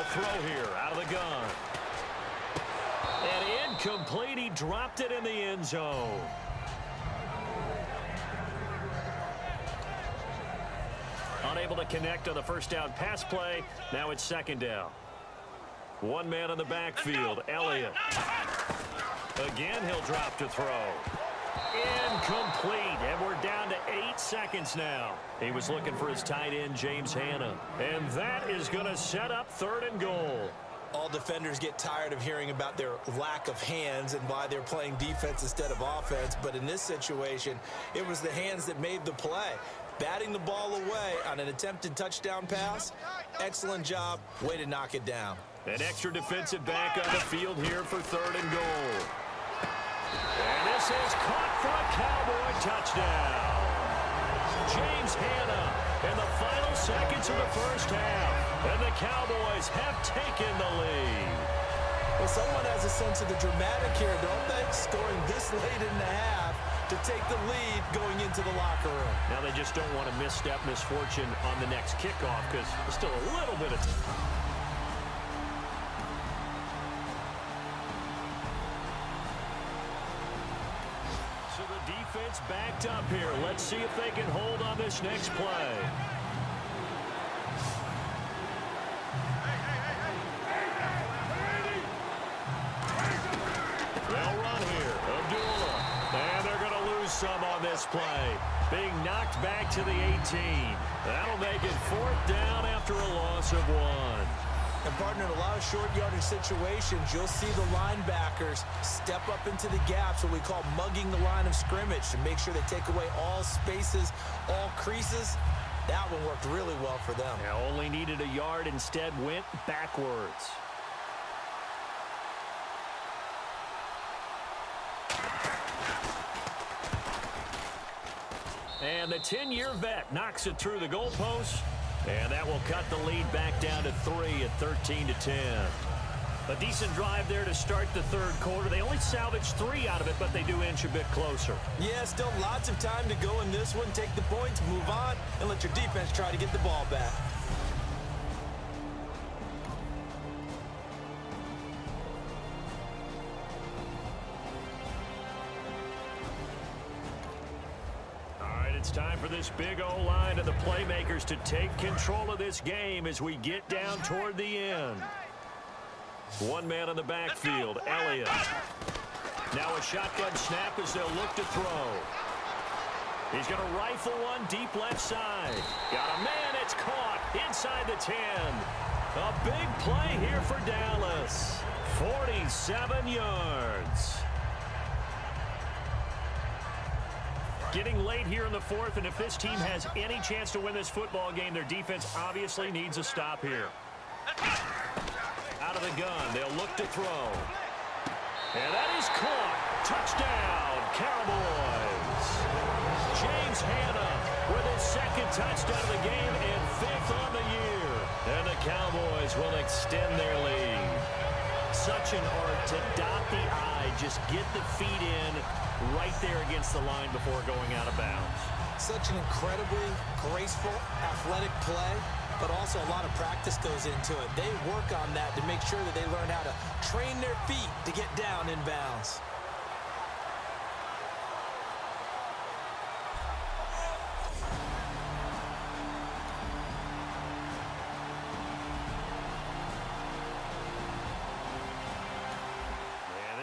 to throw here out of the gun. And incomplete. He dropped it in the end zone. Unable to connect on the first down pass play. Now it's second down. One man in the backfield, Elliott. Again, he'll drop to throw. Incomplete, and we're down to 8 seconds now. He was looking for his tight end, James Hanna. And that is going to set up 3rd and goal. All defenders get tired of hearing about their lack of hands and why they're playing defense instead of offense. But in this situation, it was the hands that made the play. Batting the ball away on an attempted touchdown pass. Excellent job. Way to knock it down. An extra defensive back on the field here for 3rd and goal. And this is caught for a Cowboy touchdown. James Hanna in the final seconds of the first half. And the Cowboys have taken the lead. Well, someone has a sense of the dramatic here, don't they? Scoring this late in the half to take the lead going into the locker room. Now they just don't want to misstep misfortune on the next kickoff because there's still a little bit of time. Defense backed up here. Let's see if they can hold on this next play. They'll run here. Abdullah. And they're going to lose some on this play. Being knocked back to the 18. That'll make it 4th down after a loss of 1. And, partner, in a lot of short yardage situations, you'll see the linebackers step up into the gaps, what we call mugging the line of scrimmage, to make sure they take away all spaces, all creases. That one worked really well for them. Yeah, only needed a yard, instead went backwards. And the 10-year vet knocks it through the goalpost. And that will cut the lead back down to 3 at 13-10. A decent drive there to start the 3rd quarter. They only salvaged 3 out of it, but they do inch a bit closer. Yeah, still lots of time to go in this one. Take the points, move on, and let your defense try to get the ball back. It's time for this big O-line and the playmakers to take control of this game as we get down toward the end. One man in the backfield, Elliott. Now a shotgun snap as they'll look to throw. He's going to rifle one deep left side. Got a man, it's caught inside the 10. A big play here for Dallas. 47 yards. Getting late here in the 4th, and if this team has any chance to win this football game, their defense obviously needs a stop here. Out of the gun, they'll look to throw. And that is caught. Touchdown, Cowboys. James Hanna with his 2nd touchdown of the game and 5th on the year. And the Cowboys will extend their lead. Such an art to dot the I, just get the feet in right there against the line before going out of bounds. Such an incredibly graceful, athletic play, but also a lot of practice goes into it. They work on that to make sure that they learn how to train their feet to get down in bounds.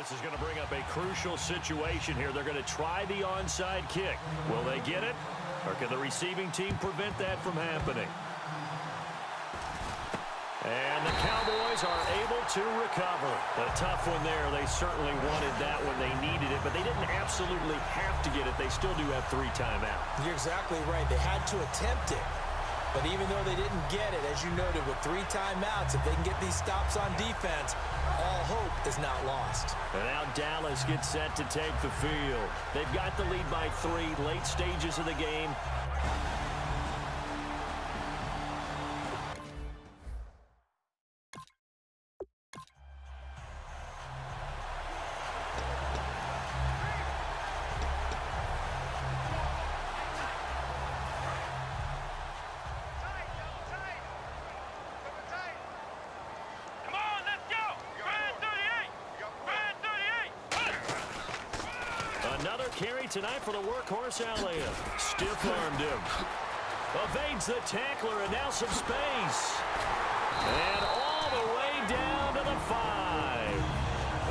This is going to bring up a crucial situation here. They're going to try the onside kick. Will they get it? Or can the receiving team prevent that from happening? And the Cowboys are able to recover. A tough one there. They certainly wanted that when they needed it, but they didn't absolutely have to get it. They still do have 3 timeouts. You're exactly right. They had to attempt it. But even though they didn't get it, as you noted, with 3 timeouts, if they can get these stops on defense, all hope is not lost. And now Dallas gets set to take the field. They've got the lead by 3, late stages of the game. Another carry tonight for the workhorse Elliott. Stiff-armed him. Evades the tackler, and now some space. And all the way down to the 5.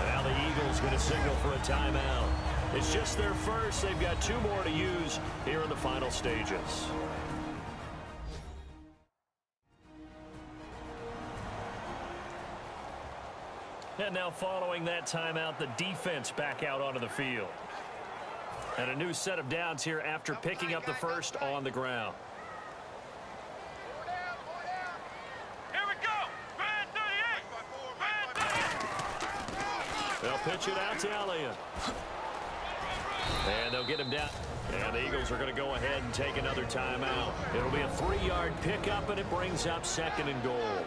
Now the Eagles going to signal for a timeout. It's just their first. They've got 2 more to use here in the final stages. And now following that timeout, the defense back out onto the field. And a new set of downs here after picking up the first on the ground. Here we go. Bad 38. Bad 38. They'll pitch it out to Elliott. And they'll get him down. And the Eagles are going to go ahead and take another timeout. It'll be a 3-yard pickup, and it brings up 2nd and goal.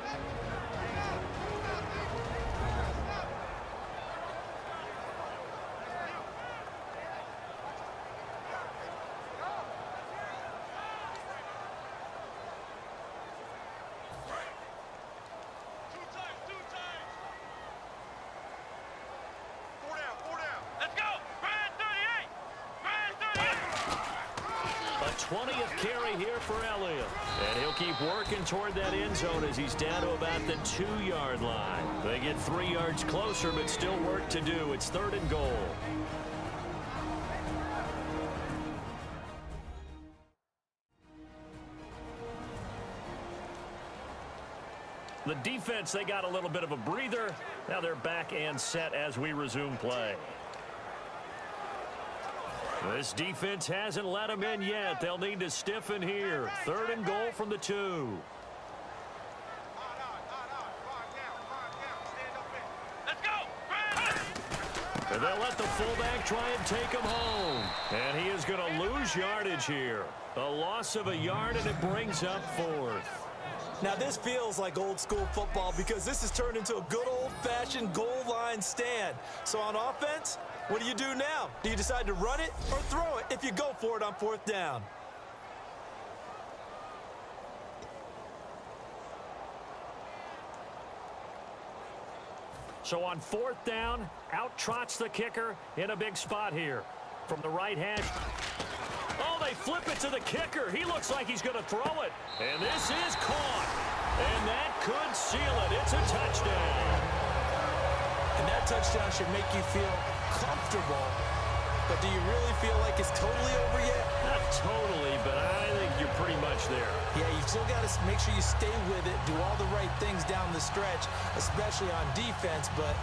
Let's go. Bad 38. Bad 38. A 20th carry here for Elliott. And he'll keep working toward that end zone as he's down to about the 2-yard line. They get 3 yards closer, but still work to do. It's 3rd and goal. The defense, they got a little bit of a breather. Now they're back and set as we resume play. This defense hasn't let them in yet. They'll need to stiffen here. 3rd and goal from the 2. Let's go. And they'll let the fullback try and take him home. And he is going to lose yardage here. A loss of a yard, and it brings up 4th. Now, this feels like old-school football because this has turned into a good old-fashioned goal line stand. So on offense, what do you do now? Do you decide to run it or throw it if you go for it on 4th down? So on 4th down, out trots the kicker in a big spot here. From the right hash. Oh, they flip it to the kicker. He looks like he's going to throw it. And this is caught. And that could seal it. It's a touchdown. And that touchdown should make you feel comfortable. But do you really feel like it's totally over yet? Not totally, but I think you're pretty much there. Yeah, you've still got to make sure you stay with it, do all the right things down the stretch, especially on defense. But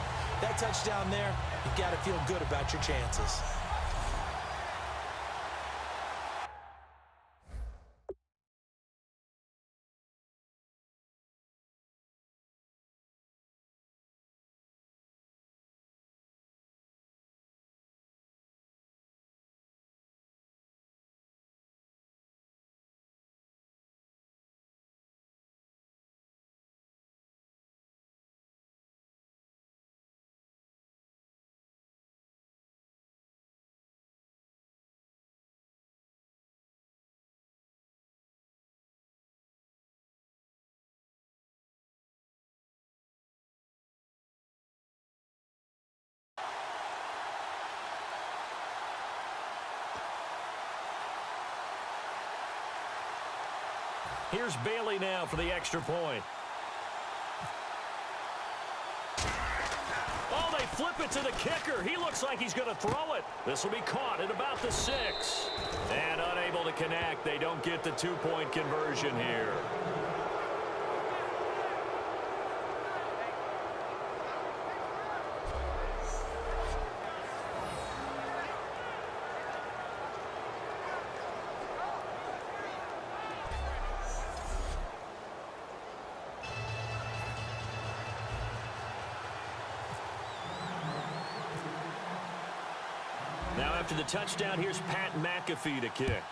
that touchdown there, you've got to feel good about your chances. Here's Bailey now for the extra point. Oh, they flip it to the kicker. He looks like he's going to throw it. This will be caught at about the 6. And unable to connect. They don't get the 2-point conversion here. Now after the touchdown, here's Pat McAfee to kick.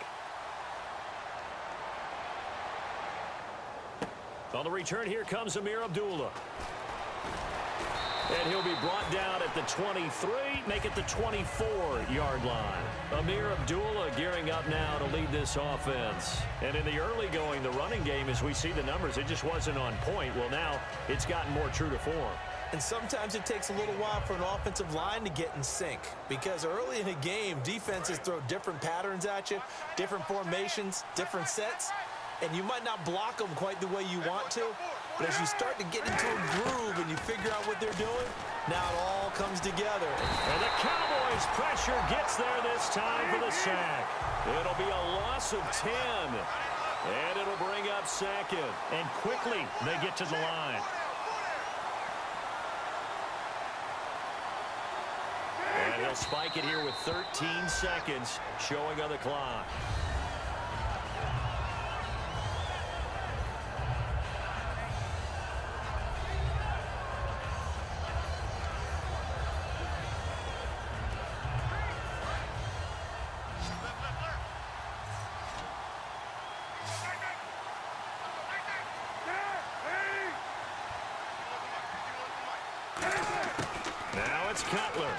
On the return, here comes Amir Abdullah. And he'll be brought down at the 23, make it the 24-yard line. Amir Abdullah gearing up now to lead this offense. And in the early going, the running game, as we see the numbers, it just wasn't on point. Well, now it's gotten more true to form. And sometimes it takes a little while for an offensive line to get in sync because early in a game, defenses throw different patterns at you, different formations, different sets, and you might not block them quite the way you want to, but as you start to get into a groove and you figure out what they're doing, now it all comes together. And the Cowboys' pressure gets there this time for the sack. It'll be a loss of 10, and it'll bring up second. And quickly, they get to the line. And he'll spike it here with 13 seconds showing on the clock. Now it's Cutler.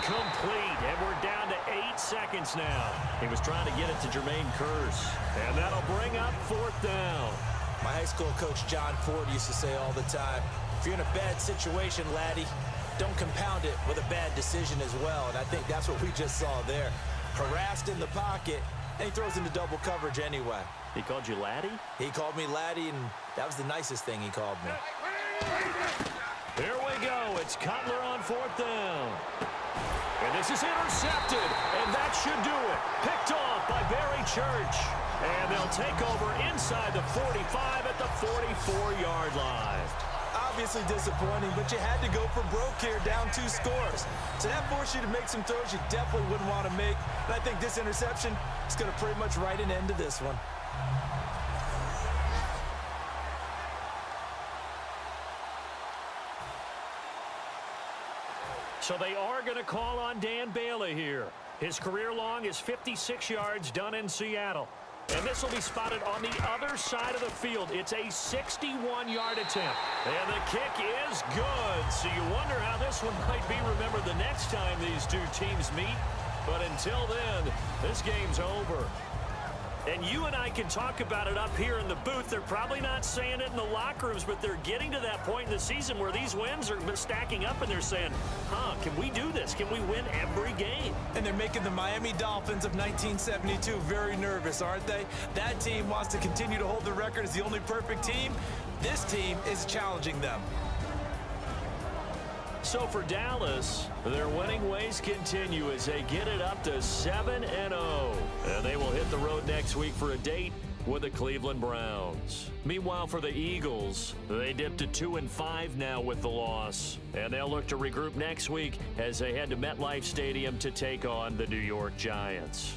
Incomplete, and we're down to 8 seconds now. He was trying to get it to Jermaine Kearse, and that'll bring up 4th down. My high school coach John Ford used to say all the time, if you're in a bad situation, laddie, don't compound it with a bad decision as well, and I think that's what we just saw there. Harassed in the pocket, and he throws into double coverage anyway. He called you laddie? He called me laddie, and that was the nicest thing he called me. Here we go. It's Cutler on 4th down. And this is intercepted, and that should do it. Picked off by Barry Church. And they'll take over inside the 45 at the 44-yard line. Obviously disappointing, but you had to go for broke here, down 2 scores. So that forced you to make some throws you definitely wouldn't want to make. And I think this interception is going to pretty much write an end to this one. So they are going to call on Dan Bailey here. His career long is 56 yards done in Seattle. And this will be spotted on the other side of the field. It's a 61-yard attempt. And the kick is good. So you wonder how this one might be remembered the next time these two teams meet. But until then, this game's over. And you and I can talk about it up here in the booth. They're probably not saying it in the locker rooms, but they're getting to that point in the season where these wins are stacking up, and they're saying, can we do this? Can we win every game? And they're making the Miami Dolphins of 1972 very nervous, aren't they? That team wants to continue to hold the record as the only perfect team. This team is challenging them. So for Dallas, their winning ways continue as they get it up to 7-0. And they will hit the road next week for a date with the Cleveland Browns. Meanwhile, for the Eagles, they dip to 2-5 now with the loss. And they'll look to regroup next week as they head to MetLife Stadium to take on the New York Giants.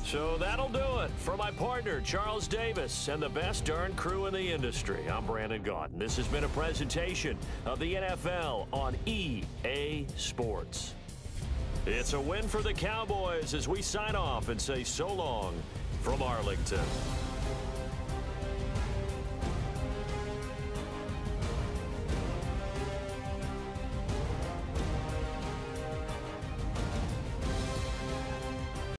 So that'll do it. For my partner, Charles Davis, and the best darn crew in the industry, I'm Brandon Gaudin. This has been a presentation of the NFL on EA Sports. It's a win for the Cowboys as we sign off and say so long from Arlington.